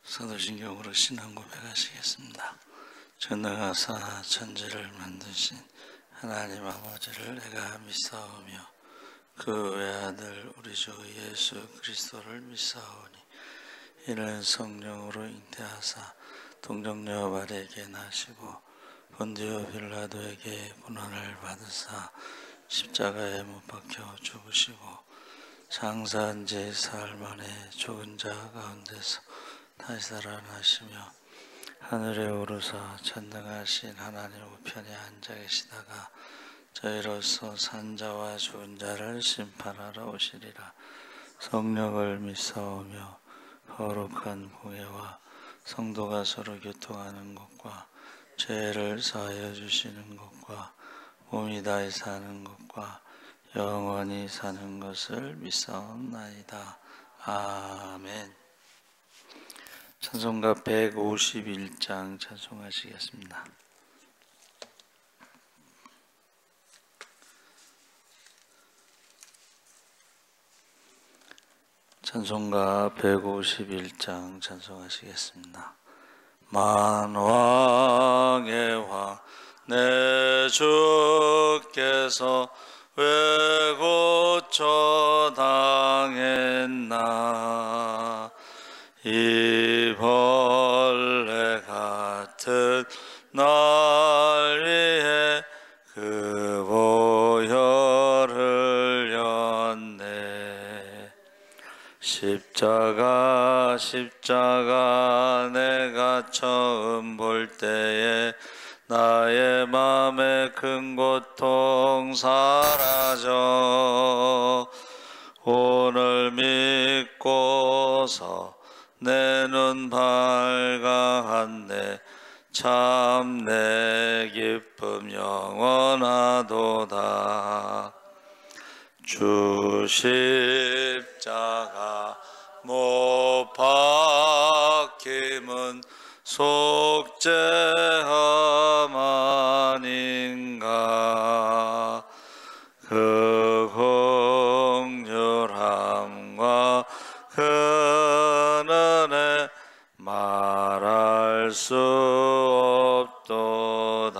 사도신경으로 신앙 고백하시겠습니다. 전능하사 천지를 만드신 하나님 아버지를 내가 믿사오며 그 외아들 우리 주 예수 그리스도를 믿사오니 이는 성령으로 잉태하사 동정녀 마리아에게 나시고 본디오 빌라도에게 고난을 받으사 십자가에 못 박혀 죽으시고 장사한 지 사흘 만에 죽은 자 가운데서 다시 살아나시며 하늘에 오르사 전능하신 하나님 우편에 앉아 계시다가 저희로서 산자와 죽은 자를 심판하러 오시리라. 성령을 믿사오며 거룩한 공예와 성도가 서로 교통하는 것과 죄를 사하여 주시는 것과 몸이 다시 사는 것과 영원히 사는 것을 믿사옵나이다. 아멘. 찬송가 151장 찬송하시겠습니다. 찬송가 151장 찬송하시겠습니다. 만왕의 왕 내 주께서 왜 고쳐 당했나 이 벌레 같은 날 위해 그 보혈을 흘렸네. 십자가 내가 처음 볼 때에 나의 맘에 큰 고통 사라져 오늘 믿고서 내 눈 밝아왔네. 참 내 기쁨 영원하도다. 주 십자가 못 박힘은 속죄함 아닌가. 그 긍휼함과 그 은혜 말할 수 없도다.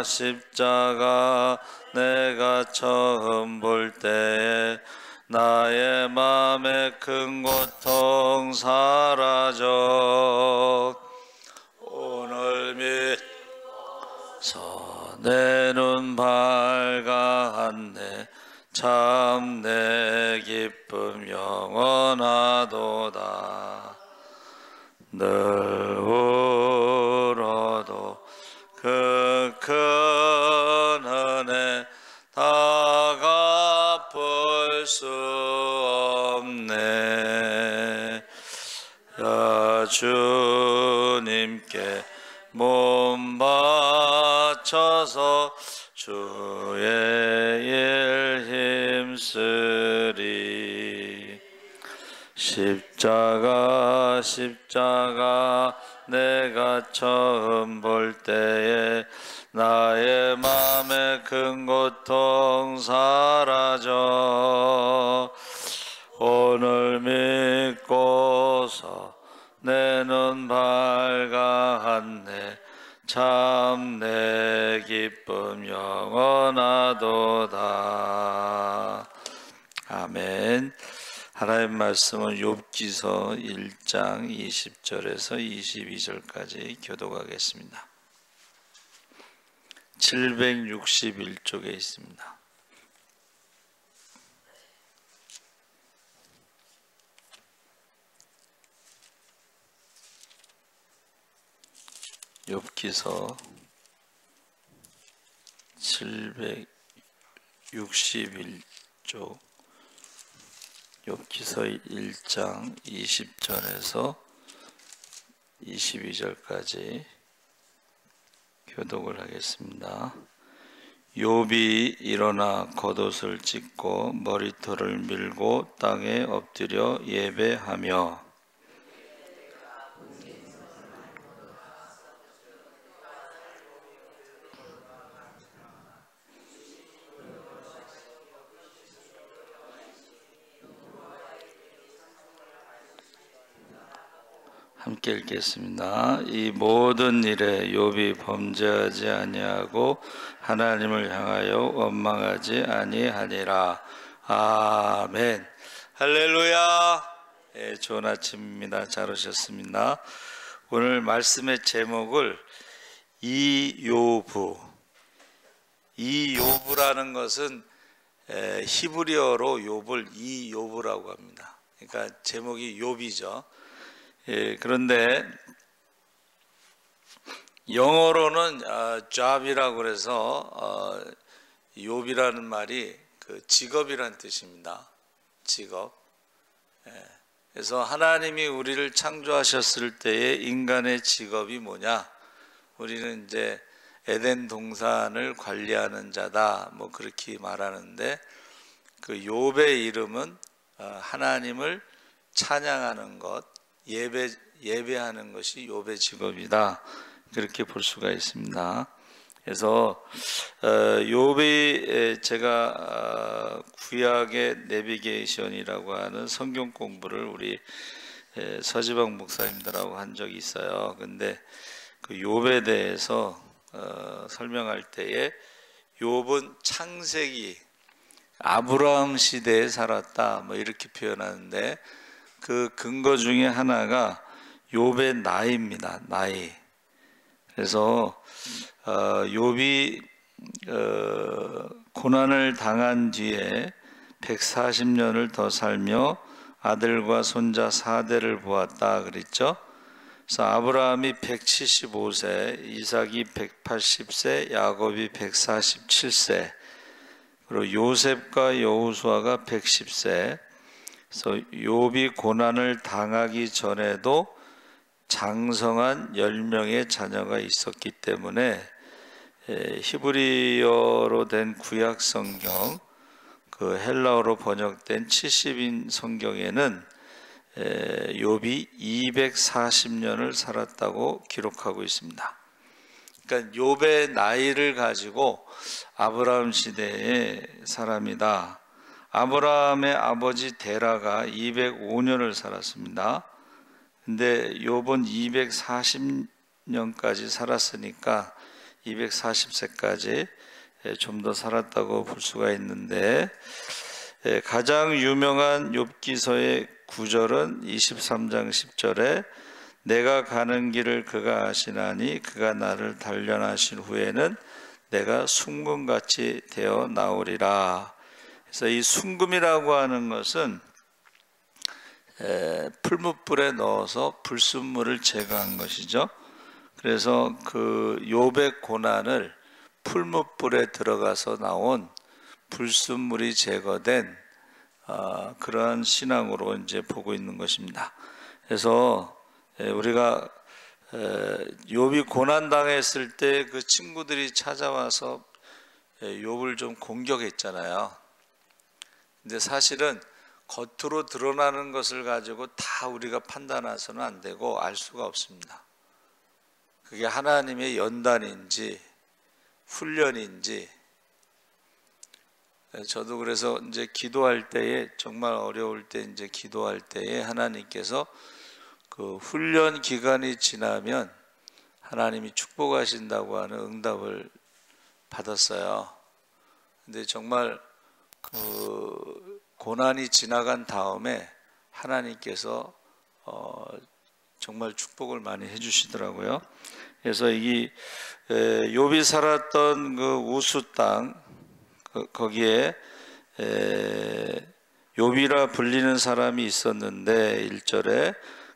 십자가 내가 처음 볼 때에 나의 맘에 큰 고통 사라져 오늘 믿서 내 눈 밝아왔네. 참 내 기쁨 영원하도다. 늘 울어도 그 큰 은혜 다 갚을 수 없네. 야 주님께 몸 바쳐서 주의 일 힘쓰리. 십자가 내가 처음 볼 때에 나의 맘에 큰 고통 사라져 오늘 믿고서 내 눈 밝아왔네. 참 내 기쁨 영원하도다. 아멘. 하나님 말씀은 욥기서 1장 20절에서 22절까지 교독하겠습니다. 761쪽에 있습니다. 욥기서 761쪽 욥기서 1장 20절에서 22절까지 교독을 하겠습니다. 욥이 일어나 겉옷을 찢고 머리털을 밀고 땅에 엎드려 예배하며 함께 읽겠습니다. 이 모든 일에 욥이 범죄하지 아니하고 하나님을 향하여 원망하지 아니하니라. 아멘. 할렐루야. 예, 좋은 아침입니다. 잘 오셨습니다. 오늘 말씀의 제목을 이욥라는 것은 히브리어로 욥을 이욥이라고 합니다. 그러니까 제목이 욥이죠. 예, 그런데 영어로는 job이라고 그래서 욥이라는 말이 그 직업이란 뜻입니다. 직업. 예, 그래서 하나님이 우리를 창조하셨을 때에 인간의 직업이 뭐냐? 우리는 이제 에덴 동산을 관리하는 자다, 뭐 그렇게 말하는데 그 욥의 이름은 하나님을 찬양하는 것, 예배하는 것이 욥의 직업이다, 그렇게 볼 수가 있습니다. 그래서 욥이 제가 구약의 내비게이션이라고 하는 성경 공부를 우리 서지방 목사님들하고 한 적이 있어요. 근데 그 욥에 대해서 설명할 때에 욥은 창세기 아브라함 시대에 살았다, 뭐 이렇게 표현하는데 그 근거 중에 하나가 욥의 나이입니다. 나이. 그래서 욥이 고난을 당한 뒤에 140년을 더 살며 아들과 손자 4대를 보았다 그랬죠. 그래서 아브라함이 175세, 이삭이 180세, 야곱이 147세, 그리고 요셉과 여호수아가 110세. 그래서 욥이 고난을 당하기 전에도 장성한 10명의 자녀가 있었기 때문에 히브리어로 된 구약 성경, 그 헬라어로 번역된 70인 성경에는 욥이 240년을 살았다고 기록하고 있습니다. 그러니까 욥의 나이를 가지고 아브라함 시대의 사람이다. 아브라함의 아버지 데라가 205년을 살았습니다. 근데 욥은 240년까지 살았으니까 240세까지 좀 더 살았다고 볼 수가 있는데, 가장 유명한 욥기서의 구절은 23장 10절에 내가 가는 길을 그가 아시나니 그가 나를 단련하신 후에는 내가 순금같이 되어 나오리라. 그래서 이 순금이라고 하는 것은 풀무불에 넣어서 불순물을 제거한 것이죠. 그래서 그 욥의 고난을 풀무불에 들어가서 나온 불순물이 제거된 그러한 신앙으로 이제 보고 있는 것입니다. 그래서 우리가 욥이 고난 당했을 때 그 친구들이 찾아와서 욥을 좀 공격했잖아요. 근데 사실은 겉으로 드러나는 것을 가지고 다 우리가 판단해서는 안 되고 알 수가 없습니다. 그게 하나님의 연단인지 훈련인지. 저도 그래서 이제 기도할 때에, 정말 어려울 때 이제 기도할 때에 하나님께서 그 훈련 기간이 지나면 하나님이 축복하신다고 하는 응답을 받았어요. 근데 정말 그 고난이 지나간 다음에 하나님께서 정말 축복을 많이 해주시더라고요. 그래서 이 욥이 살았던 그 우스 땅, 거기에 욥이라 불리는 사람이 있었는데 1절에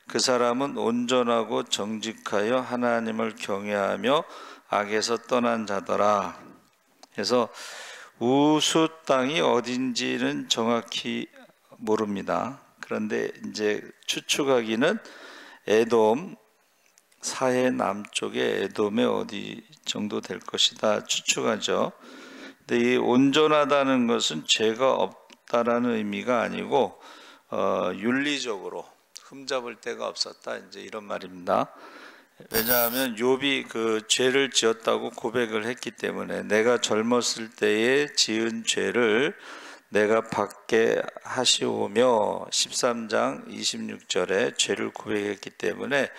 그 사람은 온전하고 정직하여 하나님을 경외하며 악에서 떠난 자더라. 그래서 우스 땅이 어딘지는 정확히 모릅니다. 그런데 이제 추측하기는 에돔, 사해 남쪽의 에돔의 어디 정도 될 것이다 추측하죠. 근데 이 온전하다는 것은 죄가 없다라는 의미가 아니고 윤리적으로 흠잡을 데가 없었다, 이제 이런 말입니다. 왜냐하면 욥이 그 죄를 지었다고 고백을 했기 때문에 내가 젊었을 때에 지은 죄를 내가 받게 하시오며 13장 26절에 죄를 고백했기 때문에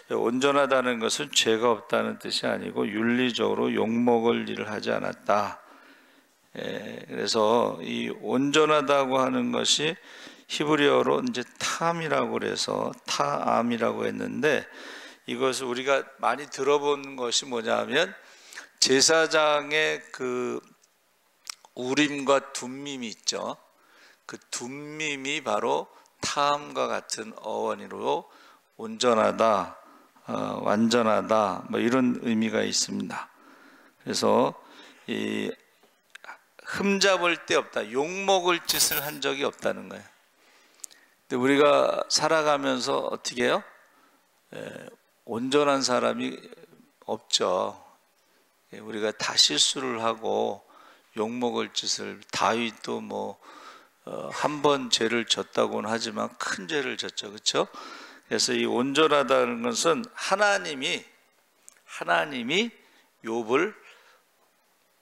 온전하다는 것은 죄가 없다는 뜻이 아니고 윤리적으로 욕먹을 일을 하지 않았다. 그래서 이 온전하다고 하는 것이 히브리어로 이제 탐이라고 그래서 타암이라고 했는데, 이것을 우리가 많이 들어본 것이 뭐냐면 제사장의 그 우림과 둠밈이 있죠. 그 둠밈이 바로 탐과 같은 어원으로 온전하다, 완전하다, 뭐 이런 의미가 있습니다. 그래서 이 흠잡을 데 없다, 욕먹을 짓을 한 적이 없다는 거예요. 근데 우리가 살아가면서 어떻게 해요? 온전한 사람이 없죠. 우리가 다 실수를 하고 욕먹을 짓을, 다윗도 뭐 한 번 죄를 졌다고는 하지만 큰 죄를 졌죠, 그렇죠? 그래서 이 온전하다는 것은 하나님이 욥을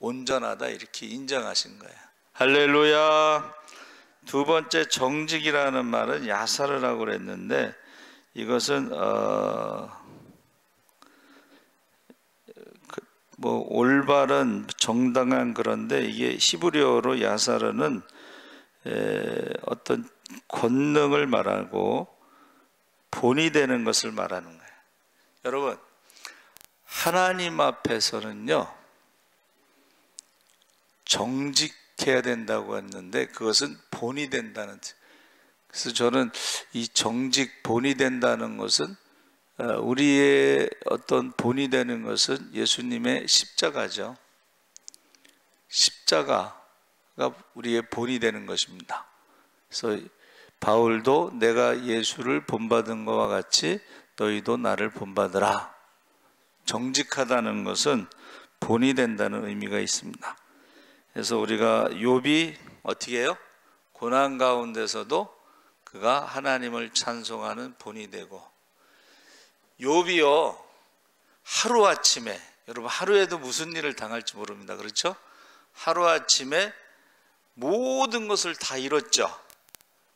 온전하다 이렇게 인정하신 거예요. 할렐루야. 두 번째, 정직이라는 말은 야사르라고 그랬는데, 이것은 뭐 올바른, 정당한, 그런데 이게 히브리어로 야사르는 어떤 권능을 말하고 본이 되는 것을 말하는 거예요. 여러분, 하나님 앞에서는요 정직해야 된다고 했는데 그것은 본이 된다는 뜻. 그래서 저는 이 정직, 본이 된다는 것은 우리의 어떤 본이 되는 것은 예수님의 십자가죠. 십자가가 우리의 본이 되는 것입니다. 그래서 바울도 내가 예수를 본받은 것과 같이 너희도 나를 본받으라. 정직하다는 것은 본이 된다는 의미가 있습니다. 그래서 우리가 욥이 어떻게 해요? 고난 가운데서도 그가 하나님을 찬송하는 본이 되고, 욥이요 하루아침에, 여러분 하루에도 무슨 일을 당할지 모릅니다, 그렇죠? 하루아침에 모든 것을 다 잃었죠.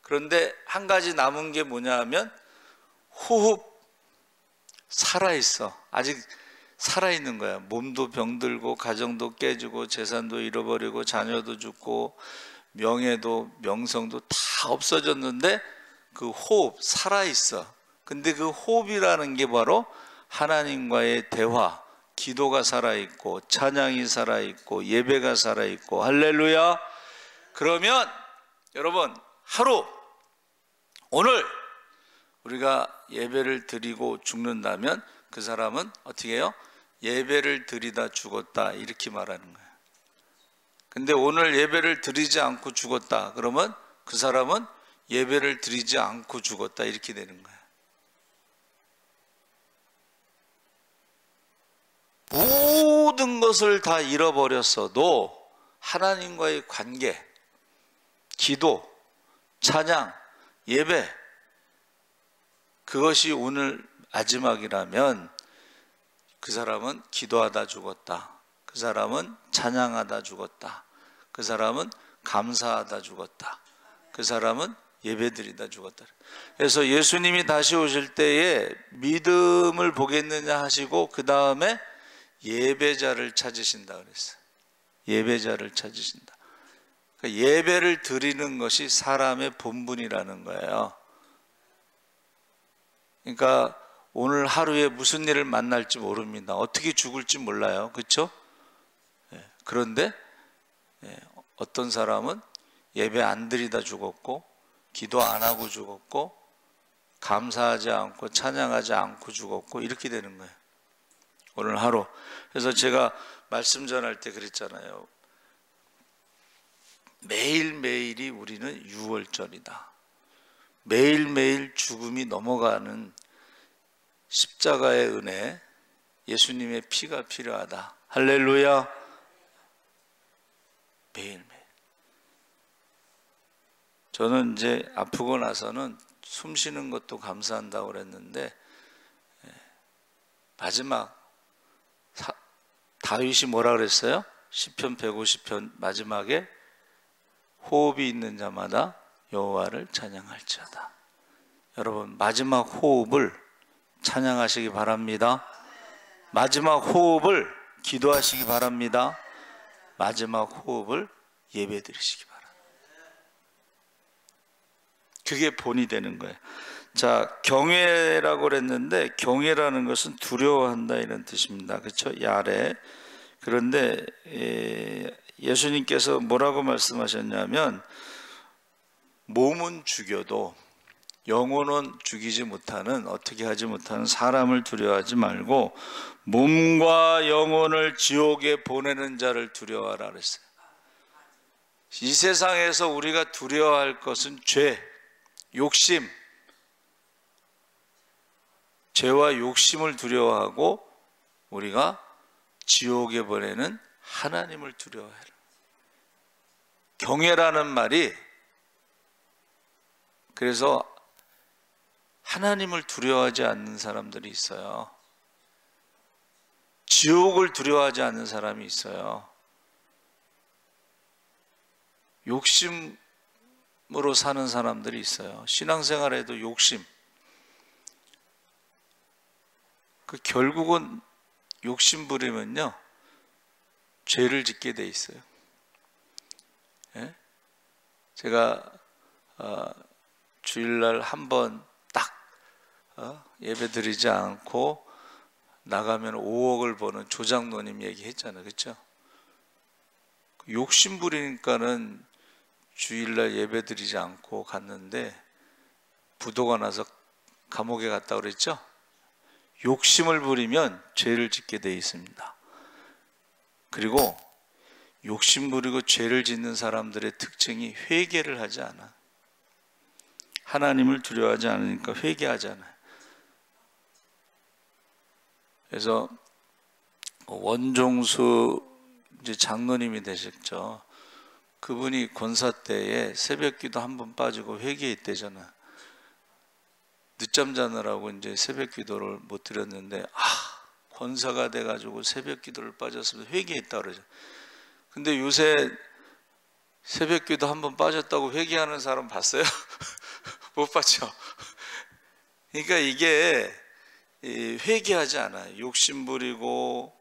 그런데 한 가지 남은 게 뭐냐 하면 호흡, 살아있어. 아직 살아있는 거야. 몸도 병들고 가정도 깨지고 재산도 잃어버리고 자녀도 죽고 명예도 명성도 다 없어졌는데 그 호흡, 살아있어. 근데 그 호흡이라는 게 바로 하나님과의 대화, 기도가 살아있고 찬양이 살아있고 예배가 살아있고, 할렐루야. 그러면 여러분, 하루, 오늘 우리가 예배를 드리고 죽는다면 그 사람은 어떻게 해요? 예배를 드리다 죽었다 이렇게 말하는 거예요. 근데 오늘 예배를 드리지 않고 죽었다 그러면 그 사람은 예배를 드리지 않고 죽었다 이렇게 되는 거예요. 모든 것을 다 잃어버렸어도 하나님과의 관계, 기도, 찬양, 예배, 그것이 오늘 마지막이라면 그 사람은 기도하다 죽었다. 그 사람은 찬양하다 죽었다. 그 사람은 감사하다 죽었다. 그 사람은 예배드리다 죽었다. 그래서 예수님이 다시 오실 때에 믿음을 보겠느냐 하시고 그 다음에 예배자를 찾으신다 그랬어요. 예배자를 찾으신다. 그러니까 예배를 드리는 것이 사람의 본분이라는 거예요. 그러니까 오늘 하루에 무슨 일을 만날지 모릅니다. 어떻게 죽을지 몰라요. 그렇죠? 그런데 어떤 사람은 예배 안 드리다 죽었고 기도 안 하고 죽었고 감사하지 않고 찬양하지 않고 죽었고 이렇게 되는 거예요. 오늘 하루. 그래서 제가 말씀 전할 때 그랬잖아요. 매일매일이 우리는 유월절이다. 매일매일 죽음이 넘어가는 십자가의 은혜, 예수님의 피가 필요하다. 할렐루야. 매일매일. 저는 이제 아프고 나서는 숨 쉬는 것도 감사한다고 그랬는데 마지막 다윗이 뭐라 그랬어요? 시편 150편 마지막에 호흡이 있는 자마다 여호와를 찬양할지어다. 여러분, 마지막 호흡을 찬양하시기 바랍니다. 마지막 호흡을 기도하시기 바랍니다. 마지막 호흡을 예배드리시기 바랍니다. 그게 본이 되는 거예요. 자, 경외라고 그랬는데 경외라는 것은 두려워한다 이런 뜻입니다. 그렇죠? 야레. 그런데 예수님께서 뭐라고 말씀하셨냐면 몸은 죽여도 영혼은 죽이지 못하는, 어떻게 하지 못하는 사람을 두려워하지 말고 몸과 영혼을 지옥에 보내는 자를 두려워하라 그랬어요. 이 세상에서 우리가 두려워할 것은 죄, 욕심, 죄와 욕심을 두려워하고 우리가 지옥에 보내는 하나님을 두려워해라. 경외라는 말이, 그래서 하나님을 두려워하지 않는 사람들이 있어요. 지옥을 두려워하지 않는 사람이 있어요. 욕심으로 사는 사람들이 있어요. 신앙생활에도 욕심. 그 결국은 욕심 부리면요 죄를 짓게 돼 있어요. 예? 제가 주일날 한번 딱 예배 드리지 않고 나가면 5억을 버는 조장노님 얘기했잖아요. 그렇죠? 욕심 부리니까는 주일날 예배 드리지 않고 갔는데 부도가 나서 감옥에 갔다 그랬죠? 욕심을 부리면 죄를 짓게 돼 있습니다. 그리고 욕심 부리고 죄를 짓는 사람들의 특징이 회개를 하지 않아. 하나님을 두려워하지 않으니까 회개하지 않아요. 그래서 원종수 이제 장로님이 되셨죠. 그분이 권사 때에 새벽기도 한 번 빠지고 회개했대잖아요. 늦잠 자느라고 이제 새벽기도를 못 드렸는데 권사가 돼가지고 새벽기도를 빠졌으면 회개했다 그러죠. 근데 요새 새벽기도 한 번 빠졌다고 회개하는 사람 봤어요? 못 봤죠. 그러니까 이게 회개하지 않아요. 욕심 부리고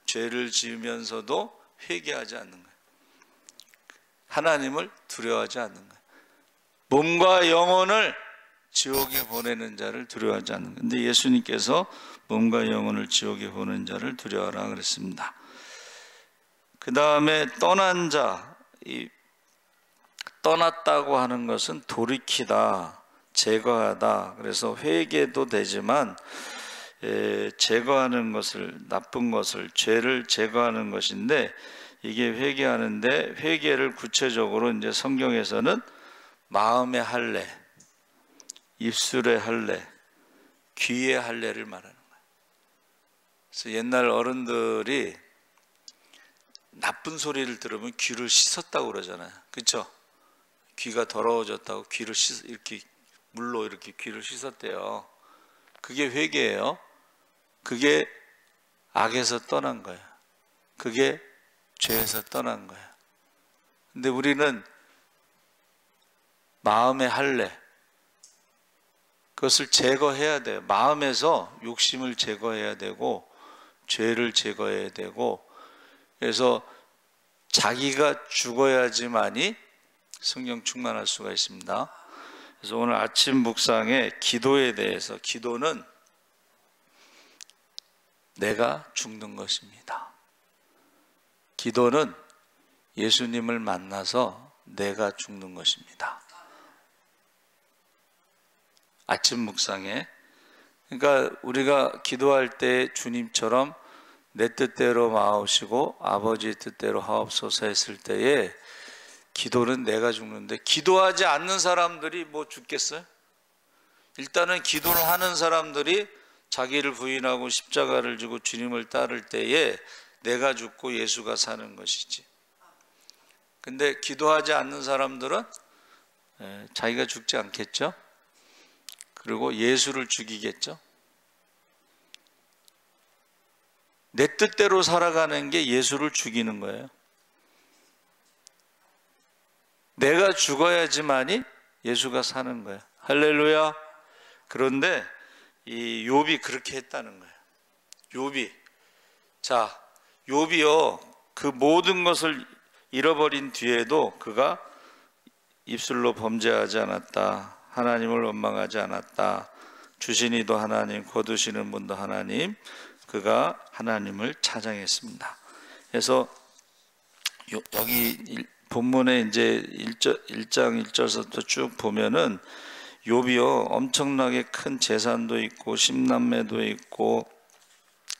죄를 지으면서도 회개하지 않는 거예요. 하나님을 두려워하지 않는 거예요. 몸과 영혼을 지옥에 보내는 자를 두려워하지 않는 거예요. 근데 예수님께서 몸과 영혼을 지옥에 보내는 자를 두려워하라 그랬습니다. 그 다음에 떠난 자, 떠났다고 하는 것은 돌이키다, 제거하다. 그래서 회개도 되지만 제거하는 것을, 나쁜 것을, 죄를 제거하는 것인데, 이게 회개하는데, 회개를 구체적으로 이제 성경에서는 마음의 할례, 입술의 할례, 귀의 할례를 말하는 거예요. 그래서 옛날 어른들이 나쁜 소리를 들으면 귀를 씻었다고 그러잖아요. 그렇죠? 귀가 더러워졌다고 귀를 이렇게 물로 이렇게 귀를 씻었대요. 그게 회개예요. 그게 악에서 떠난 거예요. 그게 죄에서 떠난 거예요. 근데 우리는 마음의 할례, 그것을 제거해야 돼요. 마음에서 욕심을 제거해야 되고 죄를 제거해야 되고, 그래서 자기가 죽어야지만이 성령 충만할 수가 있습니다. 그래서 오늘 아침 묵상에 기도에 대해서, 기도는 내가 죽는 것입니다. 기도는 예수님을 만나서 내가 죽는 것입니다. 아침 묵상에, 그러니까 우리가 기도할 때 주님처럼 내 뜻대로 마옵시고 아버지의 뜻대로 하옵소서 했을 때에 기도는 내가 죽는데, 기도하지 않는 사람들이 뭐 죽겠어요? 일단은 기도를 하는 사람들이 자기를 부인하고 십자가를 지고 주님을 따를 때에 내가 죽고 예수가 사는 것이지. 근데 기도하지 않는 사람들은 자기가 죽지 않겠죠? 그리고 예수를 죽이겠죠? 내 뜻대로 살아가는 게 예수를 죽이는 거예요. 내가 죽어야지만이 예수가 사는 거야. 할렐루야. 그런데 이 욥이 그렇게 했다는 거예요. 욥이, 자, 욥이요, 그 모든 것을 잃어버린 뒤에도 그가 입술로 범죄하지 않았다, 하나님을 원망하지 않았다, 주신 이도 하나님, 거두시는 분도 하나님, 그가 하나님을 찬양했습니다. 그래서 여기 본문에 이제 1장 1절부터 쭉 보면은 욥이요, 엄청나게 큰 재산도 있고 십남매도 있고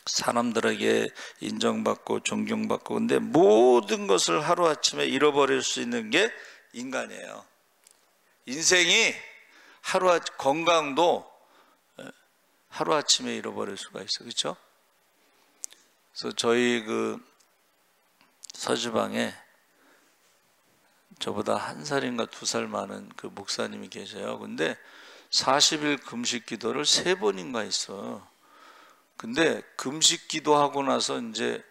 사람들에게 인정받고 존경받고, 근데 모든 것을 하루아침에 잃어버릴 수 있는 게 인간이에요. 인생이 건강도 하루아침에 잃어버릴 수가 있어. 그렇죠? 그래서 저희 그 서주방에 저보다 1살인가 2살 많은 그 목사님이 계셔요. 근데 40일 금식 기도를 3번인가 했어. 근데 금식 기도하고 나서 이제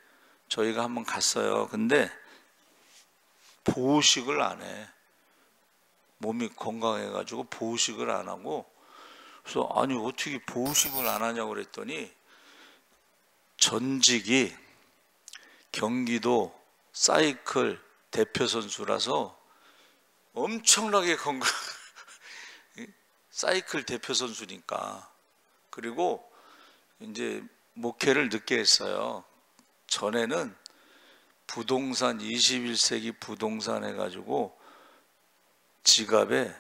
저희가 한번 갔어요. 근데 보호식을 안 해. 몸이 건강해가지고 보호식을 안 하고, 그래서 아니 어떻게 보호식을 안 하냐고 그랬더니 전직이 경기도 사이클 대표 선수라서 엄청나게 건강, 사이클 대표 선수니까. 그리고 이제 목회를 늦게 했어요. 전에는 부동산, 21세기 부동산 해가지고 지갑에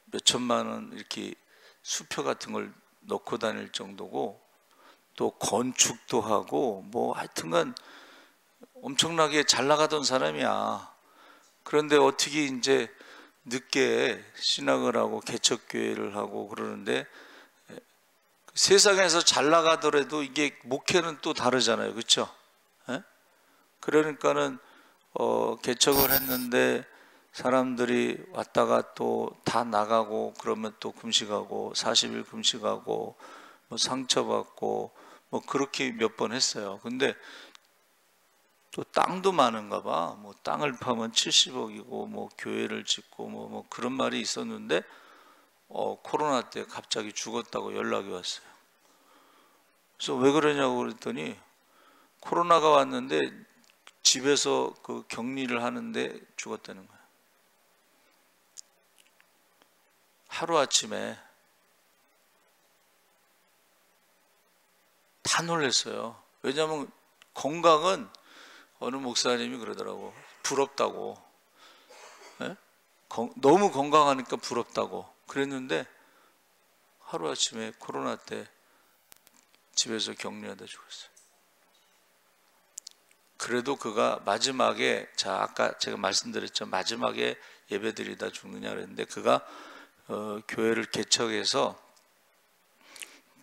몇 천만 원 이렇게 수표 같은 걸 넣고 다닐 정도고, 또 건축도 하고 뭐 하여튼간 엄청나게 잘 나가던 사람이야. 그런데 어떻게 이제 늦게 신학을 하고 개척교회를 하고 그러는데, 세상에서 잘 나가더라도 이게 목회는 또 다르잖아요. 그렇죠? 그러니까는 개척을 했는데 사람들이 왔다가 또 다 나가고 그러면 또 금식하고 40일 금식하고 뭐 상처받고 뭐 그렇게 몇 번 했어요. 근데 또 땅도 많은가 봐. 뭐 땅을 파면 70억이고 뭐 교회를 짓고 뭐 그런 말이 있었는데 코로나 때 갑자기 죽었다고 연락이 왔어요. 그래서 왜 그러냐고 그랬더니 코로나가 왔는데 집에서 그 격리를 하는데 죽었다는 거예요. 하루아침에. 다 놀랐어요. 왜냐하면 건강은, 어느 목사님이 그러더라고, 부럽다고. 너무 건강하니까 부럽다고 그랬는데 하루아침에 코로나 때 집에서 격리하다 죽었어요. 그래도 그가 마지막에, 자 아까 제가 말씀드렸죠, 마지막에 예배드리다 죽느냐 그랬는데, 그가 교회를 개척해서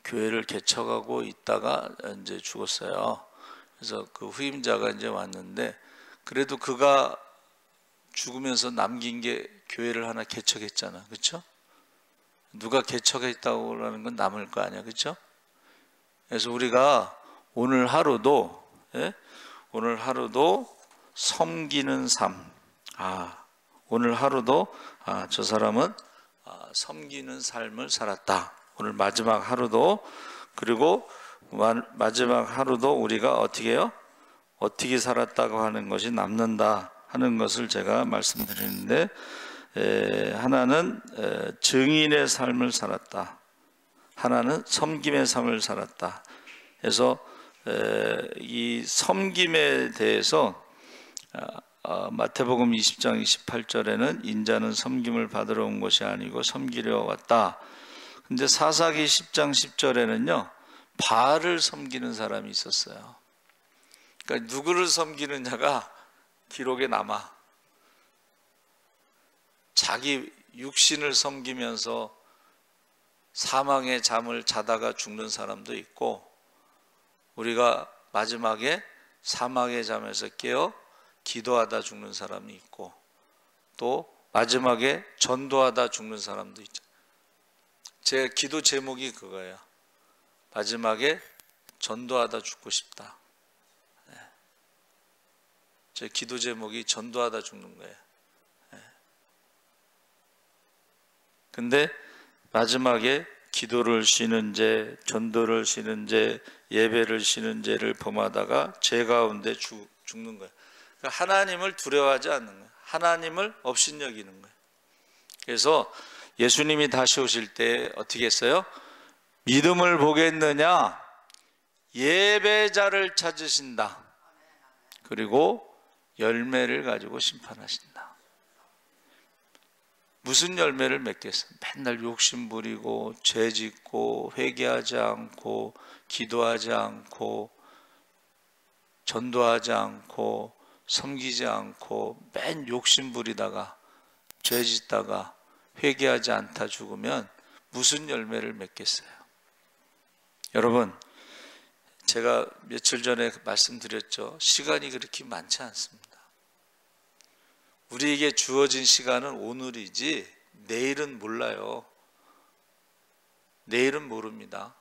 교회를 개척하고 있다가 이제 죽었어요. 그래서 그 후임자가 이제 왔는데, 그래도 그가 죽으면서 남긴 게 교회를 하나 개척했잖아. 그렇죠? 누가 개척했다고 하는 건 남을 거 아니야. 그렇죠? 그래서 우리가 오늘 하루도 오늘 하루도 섬기는 삶. 오늘 하루도 저 사람은 섬기는 삶을 살았다. 오늘 마지막 하루도, 그리고 마지막 하루도 우리가 어떻게 해요? 어떻게 살았다고 하는 것이 남는다 하는 것을 제가 말씀드리는데, 하나는 증인의 삶을 살았다, 하나는 섬김의 삶을 살았다. 그래서 이 섬김에 대해서 마태복음 20장 28절에는 인자는 섬김을 받으러 온 것이 아니고 섬기려 왔다. 근데 사사기 10장 10절에는요 바알을 섬기는 사람이 있었어요. 그러니까 누구를 섬기느냐가 기록에 남아. 자기 육신을 섬기면서 사망의 잠을 자다가 죽는 사람도 있고, 우리가 마지막에 사망의 잠에서 깨어 기도하다 죽는 사람이 있고, 또 마지막에 전도하다 죽는 사람도 있죠. 제 기도 제목이 그거예요. 마지막에 전도하다 죽고 싶다. 제 기도 제목이 전도하다 죽는 거예요. 근데 마지막에 기도를 쉬는 죄, 전도를 쉬는 죄, 예배를 쉬는 죄를 범하다가 죄 가운데 죽는 거예요. 그러니까 하나님을 두려워하지 않는 거예요. 하나님을 업신여기는 거예요. 그래서 예수님이 다시 오실 때 어떻게 했어요? 믿음을 보겠느냐? 예배자를 찾으신다. 그리고 열매를 가지고 심판하신다. 무슨 열매를 맺겠어? 맨날 욕심 부리고 죄 짓고 회개하지 않고 기도하지 않고 전도하지 않고 섬기지 않고 맨 욕심 부리다가 죄 짓다가 회개하지 않다 죽으면 무슨 열매를 맺겠어요? 여러분, 제가 며칠 전에 말씀드렸죠. 시간이 그렇게 많지 않습니다. 우리에게 주어진 시간은 오늘이지 내일은 몰라요. 내일은 모릅니다.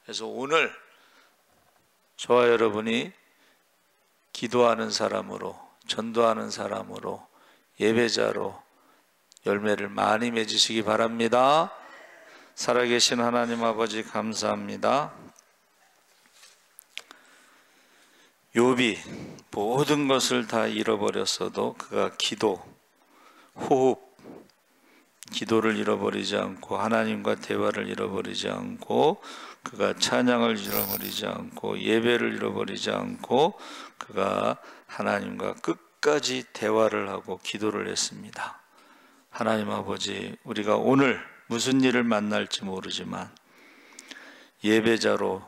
그래서 오늘 저와 여러분이 기도하는 사람으로, 전도하는 사람으로, 예배자로 열매를 많이 맺으시기 바랍니다. 살아계신 하나님 아버지 감사합니다. 욥이 모든 것을 다 잃어버렸어도 그가 기도, 호흡, 기도를 잃어버리지 않고 하나님과 대화를 잃어버리지 않고 그가 찬양을 잃어버리지 않고 예배를 잃어버리지 않고 그가 하나님과 끝까지 대화를 하고 기도를 했습니다. 하나님 아버지, 우리가 오늘 무슨 일을 만날지 모르지만 예배자로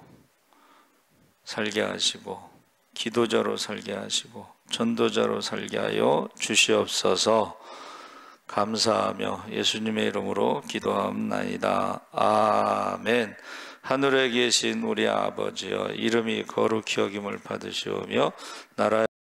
살게 하시고 기도자로 살게 하시고 전도자로 살게 하여 주시옵소서. 감사하며 예수님의 이름으로 기도하옵나이다. 아멘. 하늘에 계신 우리 아버지여, 이름이 거룩히 여김을 받으시오며 나라의